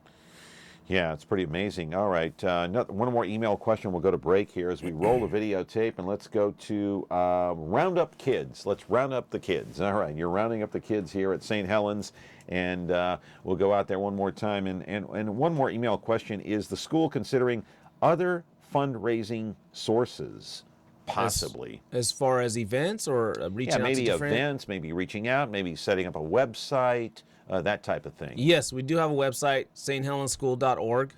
Yeah, it's pretty amazing. All right, one more email question. We'll go to break here as we roll the videotape, and let's go to Round Up Kids. Let's round up the kids. All right, you're rounding up the kids here at St. Helens, and we'll go out there one more time. And one more email question: is the school considering other fundraising sources, possibly? As far as events or reaching out to maybe different events, maybe reaching out, maybe setting up a website, that type of thing. Yes, we do have a website, sthelenschool.org.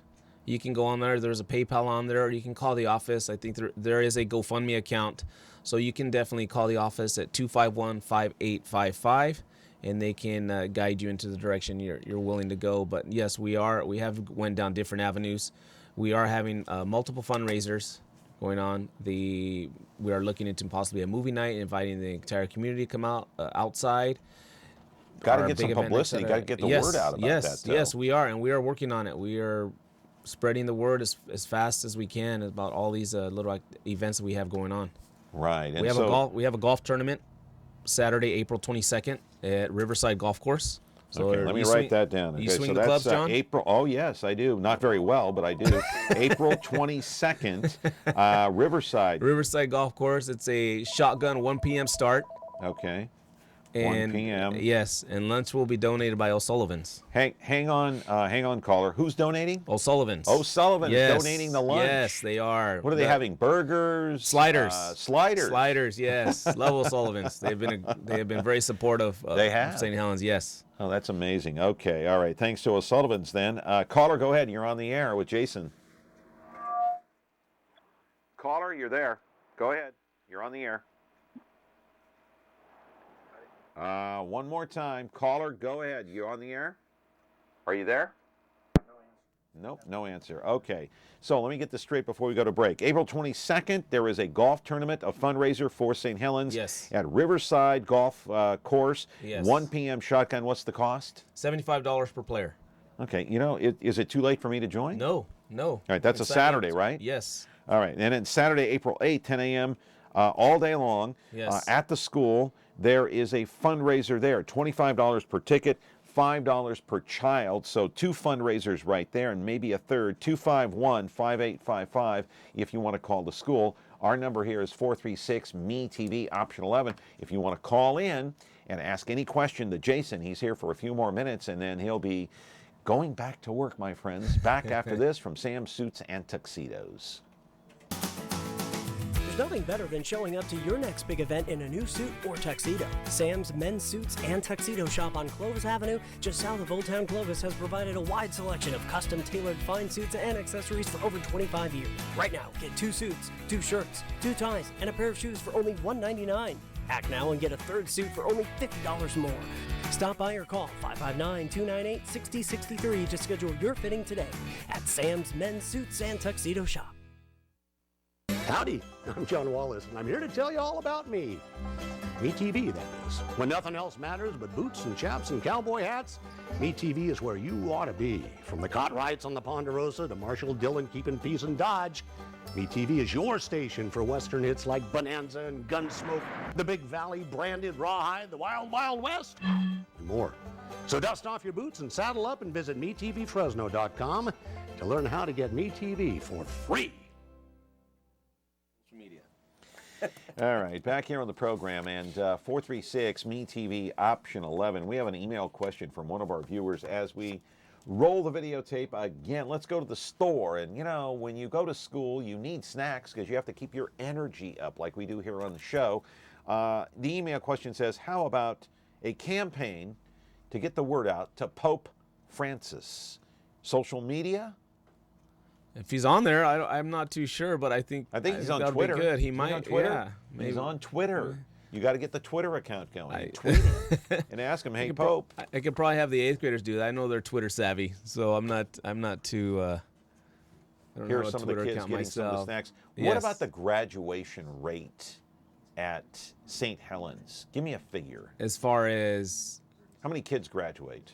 You can go on there. There's a PayPal on there. Or you can call the office. I think there is a GoFundMe account. So you can definitely call the office at 251-5855, and they can guide you into the direction you're willing to go. But yes, we have went down different avenues. We are having multiple fundraisers going on. We are looking into possibly a movie night, inviting the entire community to come out outside. Got to get some publicity. Got to get the word out about that. Yes, we are, and we are working on it. We are spreading the word as fast as we can about all these little events that we have going on. Right. And we have a golf tournament Saturday, April 22nd at Riverside Golf Course. So okay, let me write that down. You Okay, swing so the that's clubs, John? April. Oh yes, I do. Not very well, but I do. April 22nd, Riverside. Riverside Golf Course. It's a shotgun 1 p.m. start. Okay. And 1 p.m. Yes, and lunch will be donated by O'Sullivan's. Hang on, caller. Who's donating? O'Sullivan's. O'Sullivan's Yes. donating the lunch. Yes, they are. What are they having? Burgers, sliders, sliders. Yes, love O'Sullivan's. They have been very supportive of St. Helens. Yes. Oh, that's amazing. Okay, all right. Thanks to O'Sullivan's then. Caller, go ahead. You're on the air with Jason. Caller, you're there. Go ahead. You're on the air. One more time. Caller, go ahead. You on the air? Are you there? Nope, no answer. Okay, so let me get this straight before we go to break. April 22nd, there is a golf tournament, a fundraiser for St. Helens at Riverside Golf Course. 1 p.m. shotgun. What's the cost? $75 per player. Okay, is it too late for me to join? No. All right, that's a Saturday, right? Yes. All right, and then Saturday, April 8th, 10 a.m., all day long at the school. There is a fundraiser there, $25 per ticket, $5 per child. So 2 fundraisers right there, and maybe a third, 251-5855 if you want to call the school. Our number here is 436-ME-TV, option 11. If you want to call in and ask any question to Jason, he's here for a few more minutes, and then he'll be going back to work, my friends. Back after this from Sam's Suits and Tuxedos. There's nothing better than showing up to your next big event in a new suit or tuxedo. Sam's Men's Suits and Tuxedo Shop on Clovis Avenue, just south of Old Town Clovis, has provided a wide selection of custom-tailored fine suits and accessories for over 25 years. Right now, get 2 suits, 2 shirts, 2 ties, and a pair of shoes for only $199. Act now and get a third suit for only $50 more. Stop by or call 559-298-6063 to schedule your fitting today at Sam's Men's Suits and Tuxedo Shop. Howdy, I'm John Wallace, and I'm here to tell you all about me. Me TV, that is. When nothing else matters but boots and chaps and cowboy hats, Me TV is where you ought to be. From the Cartwrights on the Ponderosa to Marshall Dillon keeping peace in Dodge, Me TV is your station for Western hits like Bonanza and Gunsmoke, the Big Valley branded Rawhide, the Wild Wild West, and more. So dust off your boots and saddle up and visit MeTVFresno.com to learn how to get Me TV for free. All right, back here on the program, and 436 MeTV option 11. We have an email question from one of our viewers as we roll the videotape again. Let's go to the store, and you know, when you go to school, you need snacks because you have to keep your energy up like we do here on the show. The email question says, how about a campaign to get the word out to Pope Francis? Social media? If he's on there, I'm not too sure, but I think he's on that'd Twitter. Be good. He Is might. on Twitter? Yeah, maybe. He's on Twitter. You got to get the Twitter account going. Tweet him and ask him, "Hey, Pope." I could probably have the 8th graders do that. I know they're Twitter savvy, so I'm not too. I don't Here know are a some of Twitter the kids account getting some of the myself. snacks. Yes. What about the graduation rate at St. Helens? Give me a figure. As far as how many kids graduate?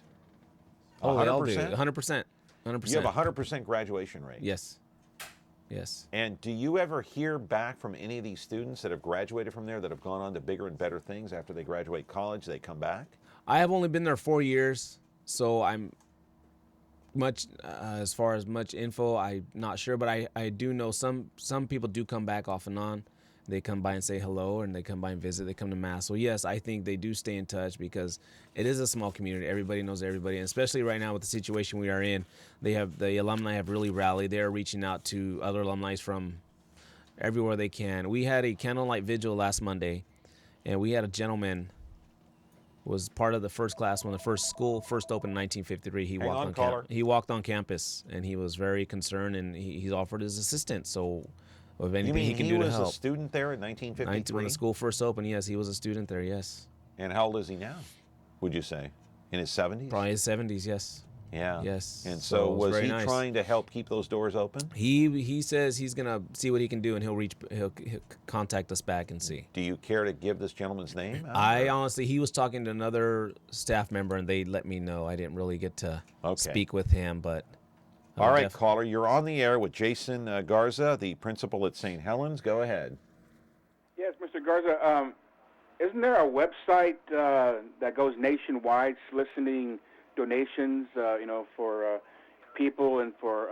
Oh, they all do. 100%. 100%. You have a 100% graduation rate. Yes. Yes. And do you ever hear back from any of these students that have graduated from there that have gone on to bigger and better things after they graduate college? They come back? I have only been there 4 years, so I'm much as far as much info, I'm not sure, but I do know some people do come back off and on. They come by and say hello, and they come by and visit. They come to Mass. So, yes, I think they do stay in touch because it is a small community. Everybody knows everybody, and especially right now with the situation we are in, the alumni have really rallied. They are reaching out to other alumni from everywhere they can. We had a candlelight vigil last Monday, and we had a gentleman was part of the first class when the first school first opened in 1953. He walked on campus, and he was very concerned, and he's offered his assistance. So, if anything he can do to help. He was a student there in 1953? When the school first opened, yes, he was a student there, yes. And how old is he now, would you say? In his 70s? Probably his 70s, yes. Yeah. Yes. And so was he nice. trying to help keep those doors open? He says he's going to see what he can do, and he'll contact us back and see. Do you care to give this gentleman's name? Honestly, he was talking to another staff member, and they let me know. I didn't really get to speak with him, but... All right, caller, you're on the air with Jason Garza, the principal at St. Helens. Go ahead. Yes, Mr. Garza. Isn't there a website that goes nationwide soliciting donations, for people and for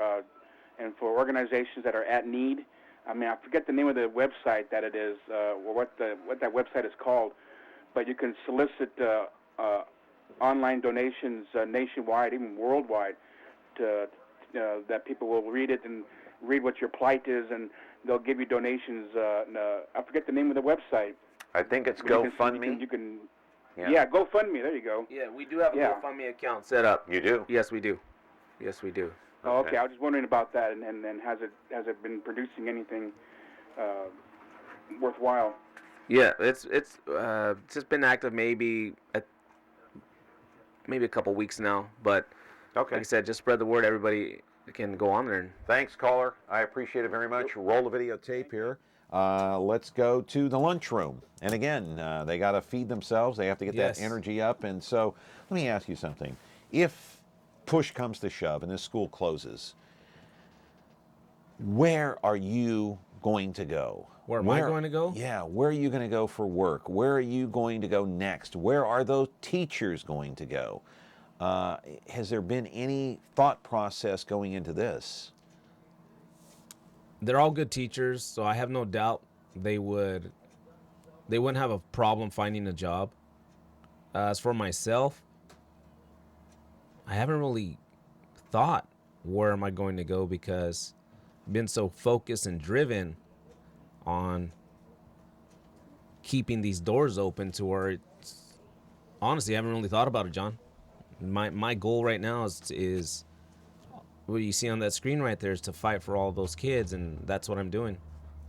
organizations that are at need? I mean, I forget the name of the website that it is, or what that website is called, but you can solicit online donations nationwide, even worldwide, that people will read it and read what your plight is, and they'll give you donations. I forget the name of the website. I think it's GoFundMe. Yeah, GoFundMe. There you go. Yeah, we do have a GoFundMe account set up. You do? Yes, we do. Yes, we do. Oh, okay. I was just wondering about that, and has it been producing anything worthwhile? Yeah, it's just been active maybe a couple weeks now, but. Okay. Like I said, just spread the word. Everybody can go on there. Thanks, caller. I appreciate it very much. Roll the videotape here. Let's go to the lunchroom. And again, they got to feed themselves. They have to get that energy up. And so let me ask you something. If push comes to shove and this school closes, where are you going to go? Where am I going to go? Yeah, where are you going to go for work? Where are you going to go next? Where are those teachers going to go? Has there been any thought process going into this? They're all good teachers, so I have no doubt they wouldn't have a problem finding a job. As for myself, I haven't really thought where am I going to go because I've been so focused and driven on keeping these doors open to where it's, honestly, I haven't really thought about it, John. My goal right now is what you see on that screen right there is to fight for all those kids, and that's what I'm doing.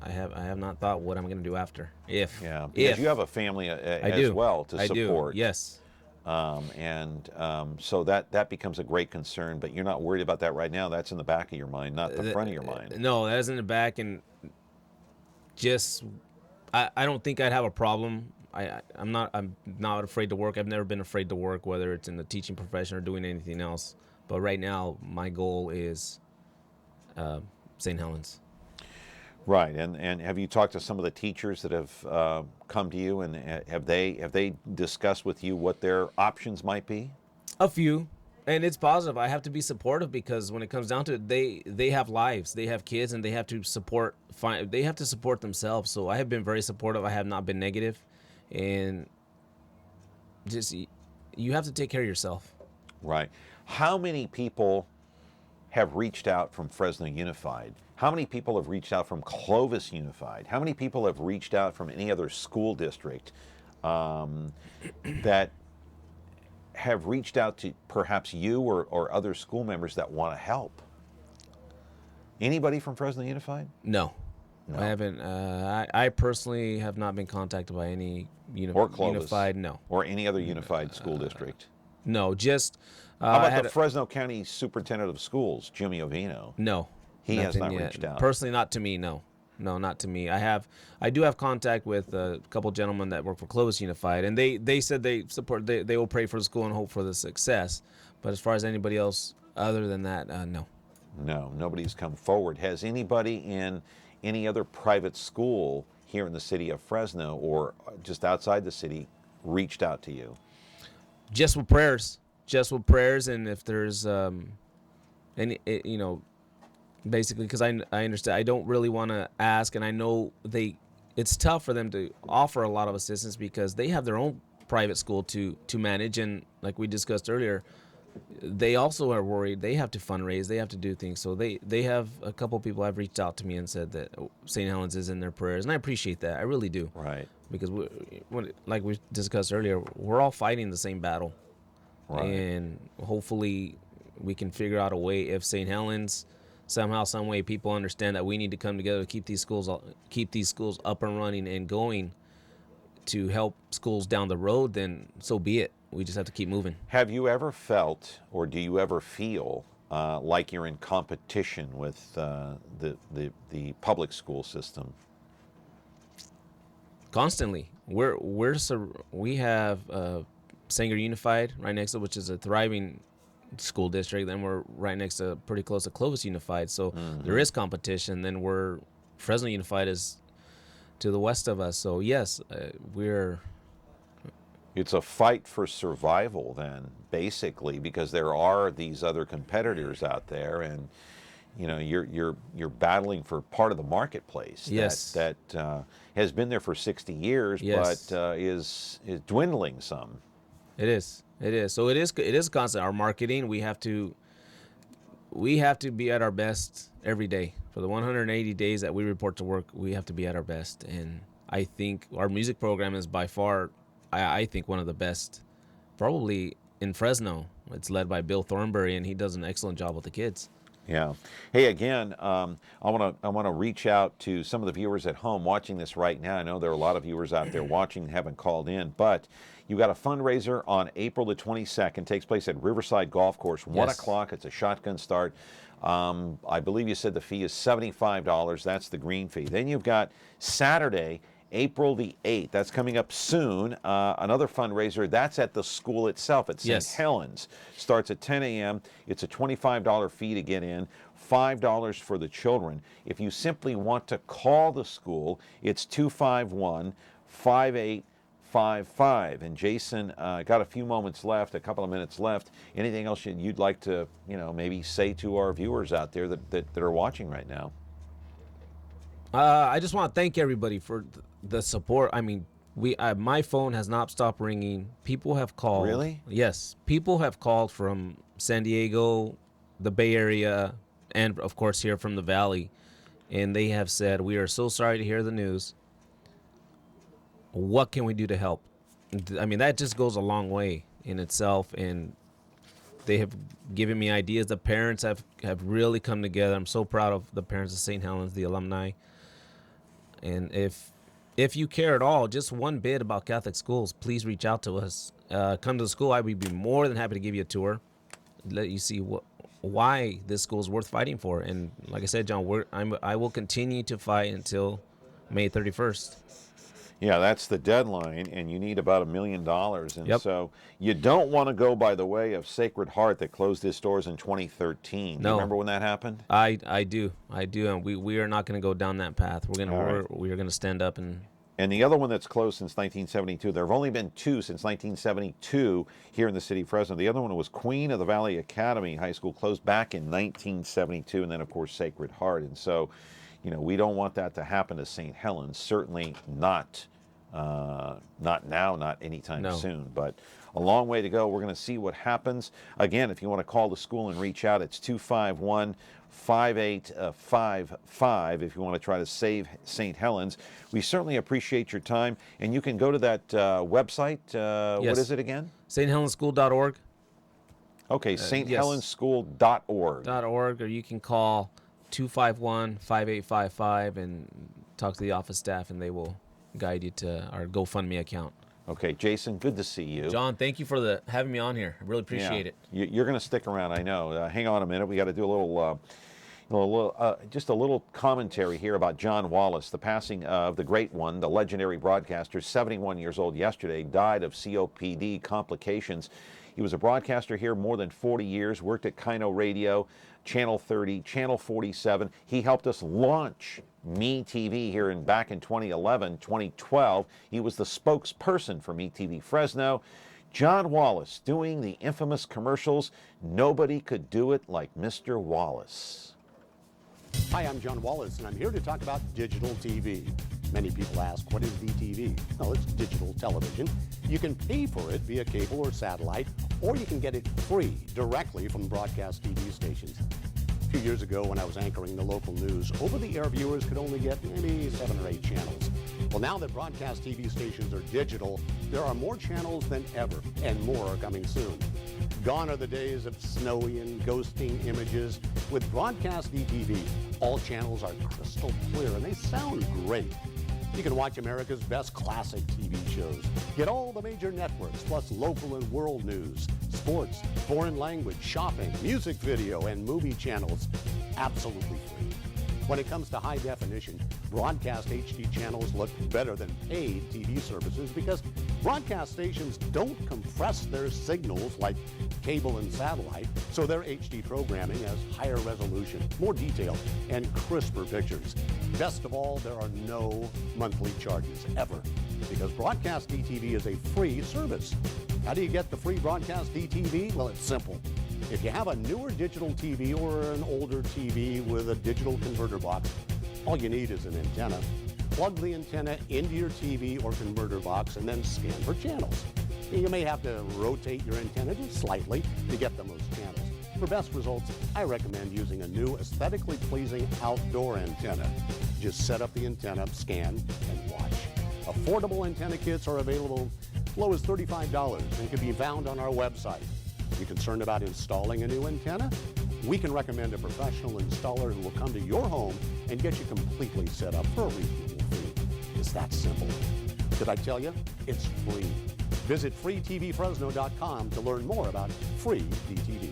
I have not thought what I'm going to do after. Yeah, because you have a family as well to support. Yes. So that becomes a great concern, but you're not worried about that right now. That's in the back of your mind, not the front of your mind. No, that's in the back, and just I don't think I'd have a problem. I'm not afraid to work. I've never been afraid to work, whether it's in the teaching profession or doing anything else. But right now, my goal is St. Helens. Right, and have you talked to some of the teachers that have come to you, and have they discussed with you what their options might be? A few, and it's positive. I have to be supportive because when it comes down to it, they have lives, they have kids, and they have to support. They have to support themselves. So I have been very supportive. I have not been negative, and just you have to take care of yourself. Right. How many people have reached out from Fresno Unified? How many people have reached out from Clovis Unified? How many people have reached out from any other school district that have reached out to perhaps you or other school members that want to help? Anybody from Fresno Unified? No. I haven't. I personally have not been contacted by any or Clovis, Unified. No. Or any other Unified school district? No, just... How about the Fresno County Superintendent of Schools, Jimmy Ovino? No. He has not reached out. Personally, not to me, no. No, not to me. I do have contact with a couple gentlemen that work for Clovis Unified, and they said they will pray for the school and hope for the success. But as far as anybody else other than that, no. No, nobody's come forward. Has anybody in any other private school here in the city of Fresno or just outside the city reached out to you? Just with prayers. Just with prayers, and if there's any, basically, because I understand, I don't really want to ask, and I know it's tough for them to offer a lot of assistance because they have their own private school to manage, and like we discussed earlier, they also are worried. They have to fundraise, they have to do things, so they have a couple people have reached out to me and said that St. Helens is in their prayers, and I appreciate that. I really do. Right. Because like we discussed earlier, we're all fighting the same battle. Right. And hopefully we can figure out a way if St. Helens somehow, some way, people understand that we need to come together to keep these schools up and running and going to help schools down the road, then so be it. We just have to keep moving. Have you ever felt, or do you ever feel like you're in competition with the public school system? Constantly. We have Sanger Unified right next to, which is a thriving school district. Then we're right next to, pretty close to Clovis Unified. So there is competition. Then Fresno Unified is to the west of us. So yes, it's a fight for survival then, basically, because there are these other competitors out there, and you're battling for part of the marketplace. Yes. That has been there for 60 years, yes, but is dwindling some. It is. So it is constant. Our marketing, we have to be at our best every day. For the 180 days that we report to work, we have to be at our best. And I think our music program is by far, I think, one of the best, probably in Fresno. It's led by Bill Thornberry, and he does an excellent job with the kids. Yeah. Hey, again, I want to reach out to some of the viewers at home watching this right now. I know there are a lot of viewers out there watching, haven't called in, but you got a fundraiser on April the 22nd. Takes place at Riverside Golf Course, 1 o'clock. It's a shotgun start. I believe you said the fee is $75. That's the green fee. Then you've got Saturday, April the 8th. That's coming up soon. Another fundraiser. That's at the school itself at St. Helens. Starts at 10 a.m. It's a $25 fee to get in, $5 for the children. If you simply want to call the school, it's 251-5855. And Jason, got a few moments left, a couple of minutes left. Anything else you'd like to, maybe say to our viewers out there that are watching right now? I just want to thank everybody for the support. I mean, my phone has not stopped ringing. People have called. Really? Yes. People have called from San Diego, the Bay Area, and of course here from the Valley. And they have said, we are so sorry to hear the news. what can we do to help? I mean, that just goes a long way in itself, and they have given me ideas. The parents have really come together. I'm so proud of the parents of St. Helens, the alumni. And if you care at all, just one bit about Catholic schools, please reach out to us. Come to the school. I would be more than happy to give you a tour, let you see why this school is worth fighting for. And like I said, John, I will continue to fight until May 31st. Yeah, that's the deadline, and you need about $1 million. And Yep. so you don't want to go by the way of Sacred Heart that closed its doors in 2013. Do No. you remember when that happened? I do, and we are not going to go down that path. All right. We are going to stand up and. And the other one that's closed since 1972, there have only been two since 1972 here in the city of Fresno. The other one was Queen of the Valley Academy High School, closed back in 1972, and then, of course, Sacred Heart. And so, we don't want that to happen to St. Helens, certainly not now, not anytime soon. But a long way to go. We're going to see what happens. Again, if you want to call the school and reach out, it's 251-5855 if you want to try to save St. Helens. We certainly appreciate your time, and you can go to that website. Yes. What is it again? sthelenschool.org. Okay, Yes. sthelenschool.org. .org, or you can call 251-5855 and talk to the office staff, and they will guide you to our GoFundMe account. Okay, Jason, good to see you. John, thank you for having me on here. I really appreciate it. You're going to stick around, I know. Hang on a minute. We got to do just a little commentary here about John Wallace, the passing of the great one, the legendary broadcaster, 71 years old yesterday, died of COPD complications. He was a broadcaster here more than 40 years, worked at Kino Radio, Channel 30, Channel 47. He helped us launch Me TV here back in 2011, 2012. He was the spokesperson for Me TV Fresno. John Wallace doing the infamous commercials. Nobody could do it like Mr. Wallace. Hi, I'm John Wallace, and I'm here to talk about digital TV. Many people ask, what is DTV? Well, it's digital television. You can pay for it via cable or satellite, or you can get it free directly from broadcast TV stations. A few years ago, when I was anchoring the local news, over-the-air viewers could only get maybe 7 or 8 channels. Well, now that broadcast TV stations are digital, there are more channels than ever, and more are coming soon. Gone are the days of snowy and ghosting images. With broadcast DTV, all channels are crystal clear, and they sound great. You can watch America's best classic TV shows. Get all the major networks, plus local and world news, sports, foreign language, shopping, music video, and movie channels absolutely free. When it comes to high definition, broadcast HD channels look better than paid TV services because broadcast stations don't compress their signals like cable and satellite, so their HD programming has higher resolution, more detail, and crisper pictures. Best of all, there are no monthly charges ever because broadcast DTV is a free service. How do you get the free broadcast DTV? Well, it's simple. If you have a newer digital TV or an older TV with a digital converter box, all you need is an antenna. Plug the antenna into your TV or converter box and then scan for channels. You may have to rotate your antenna just slightly to get the most channels. For best results, I recommend using a new aesthetically pleasing outdoor antenna. Just set up the antenna, scan, and watch. Affordable antenna kits are available as low as $35 and can be found on our website. You concerned about installing a new antenna? We can recommend a professional installer who will come to your home and get you completely set up for a reasonable fee. It's that simple. Did I tell you? It's free. Visit freetvfresno.com to learn more about free DTV.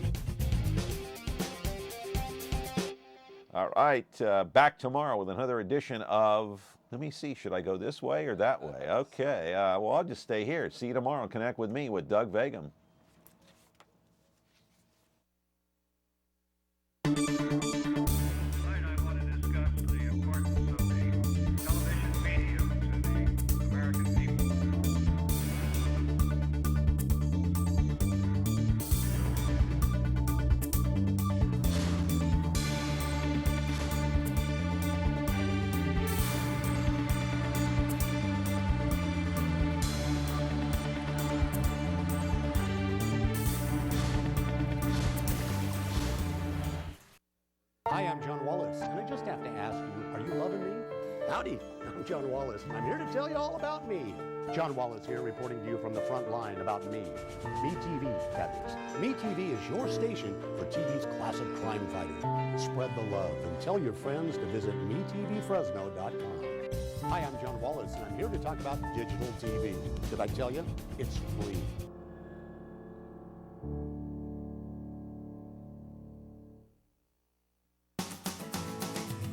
All right, back tomorrow with another edition of, let me see, should I go this way or that way? Okay, well, I'll just stay here. See you tomorrow. Connect with me with Doug Vagum. Tonight I want to discuss the importance of the television medium to the American people. Hi, I'm John Wallace, and I just have to ask you, are you loving me? Howdy, I'm John Wallace, and I'm here to tell you all about me. John Wallace here, reporting to you from the front line about Me TV, that is. Me TV is your station for TV's classic crime fighters. Spread the love and tell your friends to visit metvfresno.com. Hi, I'm John Wallace, and I'm here to talk about digital TV. Did I tell you? It's free.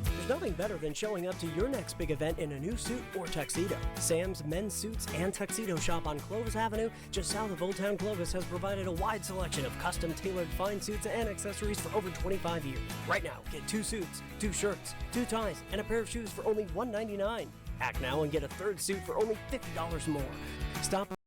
There's nothing better than showing up to your next big event in a new suit or tuxedo. Sam's Men's Suits and Tuxedo Shop on Clovis Avenue, just south of Old Town Clovis, has provided a wide selection of custom-tailored fine suits and accessories for over 25 years. Right now, get 2 suits, 2 shirts, 2 ties, and a pair of shoes for only $199. Act now and get a 3rd suit for only $50 more. Stop